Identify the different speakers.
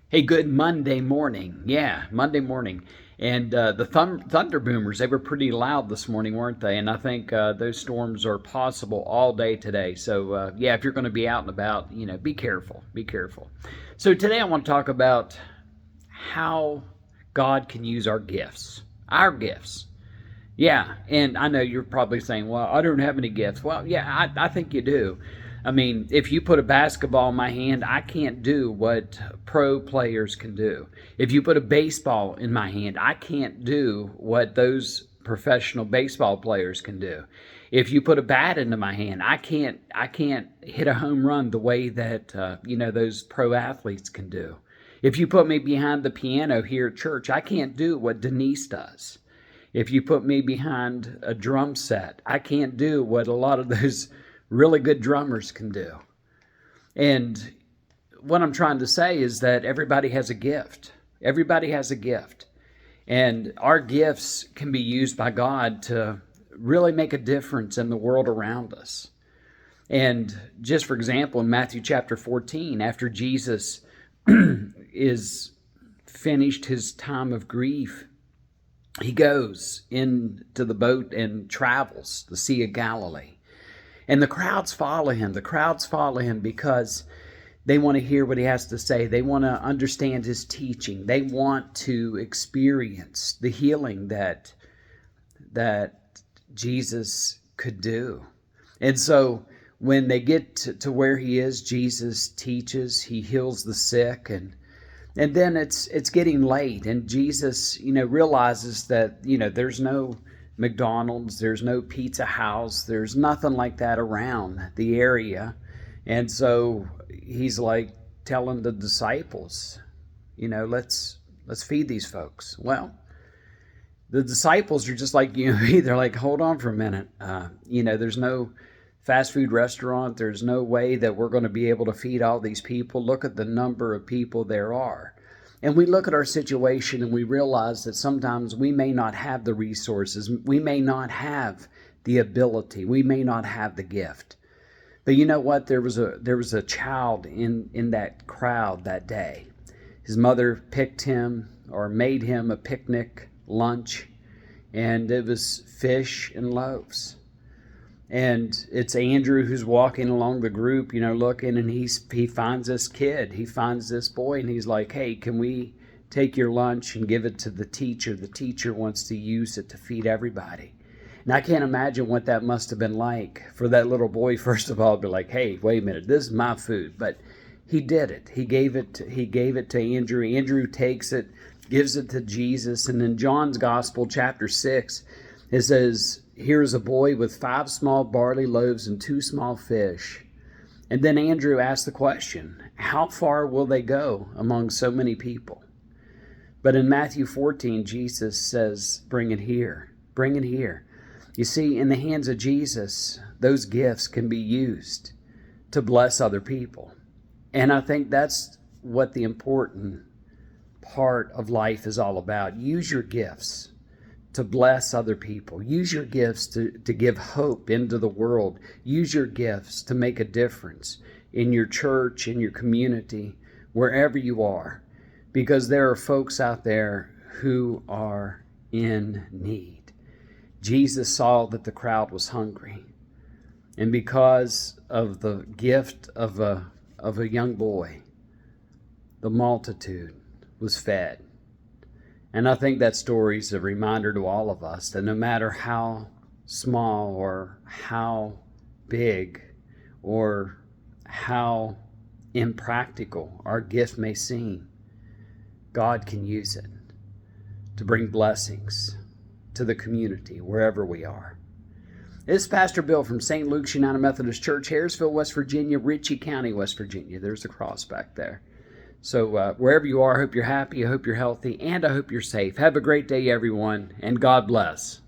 Speaker 1: Hey, good Monday morning. Yeah, Monday morning. And the thunder boomers, they were pretty loud this morning, weren't they? And I think those storms are possible all day today. So, yeah, if you're going to be out and about, be careful. Be careful. So, today I want to talk about how God can use our gifts. Our gifts. Yeah, and I know you're probably saying, well, I don't have any gifts. Well, yeah, I think you do. I mean, if you put a basketball in my hand, I can't do what pro players can do. If you put a baseball in my hand, I can't do what those professional baseball players can do. If you put a bat into my hand, I can't hit a home run the way that those pro athletes can do. If you put me behind the piano here at church, I can't do what Denise does. If you put me behind a drum set, I can't do what a lot of those really good drummers can do. And what I'm trying to say is that everybody has a gift. Everybody has a gift. And our gifts can be used by God to really make a difference in the world around us. And just for example, in Matthew chapter 14, after Jesus is finished his time of grief, he goes into the boat and travels the Sea of Galilee. And the crowds follow him. The crowds follow him because they want to hear what he has to say. They want to understand his teaching. They want to experience the healing that Jesus could do. And so when they get to where he is, Jesus teaches, he heals the sick, and then it's getting late, and Jesus, realizes that, there's no McDonald's, there's no Pizza House, there's nothing like that around the area. And so he's like telling the disciples, let's feed these folks. Well, the disciples are just like me. They're like, hold on for a minute. There's no fast food restaurant. There's no way that we're going to be able to feed all these people. Look at the number of people there are. And we look at our situation and we realize that sometimes we may not have the resources. We may not have the ability. We may not have the gift. But you know what? There was a child in that crowd that day. His mother picked him or made him a picnic lunch, and it was fish and loaves. And it's Andrew who's walking along the group, looking, and he finds this kid. He finds this boy, and he's like, hey, can we take your lunch and give it to the teacher? The teacher wants to use it to feed everybody. And I can't imagine what that must have been like for that little boy, first of all, to be like, hey, wait a minute, this is my food. But he did it. He gave it to Andrew. Andrew takes it, gives it to Jesus. And in John's Gospel, chapter 6, it says, here's a boy with 5 small barley loaves and 2 small fish. And then Andrew asked the question, how far will they go among so many people? But in Matthew 14, Jesus says, bring it here. Bring it here. You see, in the hands of Jesus, those gifts can be used to bless other people. And I think that's what the important part of life is all about. Use your gifts to bless other people. Use your gifts to give hope into the world. Use your gifts to make a difference in your church, in your community, wherever you are. Because there are folks out there who are in need. Jesus saw that the crowd was hungry. And because of the gift of a young boy, the multitude was fed. And I think that story is a reminder to all of us that no matter how small or how big or how impractical our gift may seem, God can use it to bring blessings to the community wherever we are. This is Pastor Bill from St. Luke's United Methodist Church, Harrisville, West Virginia, Ritchie County, West Virginia. There's the cross back there. So wherever you are, I hope you're happy, I hope you're healthy, and I hope you're safe. Have a great day, everyone, and God bless.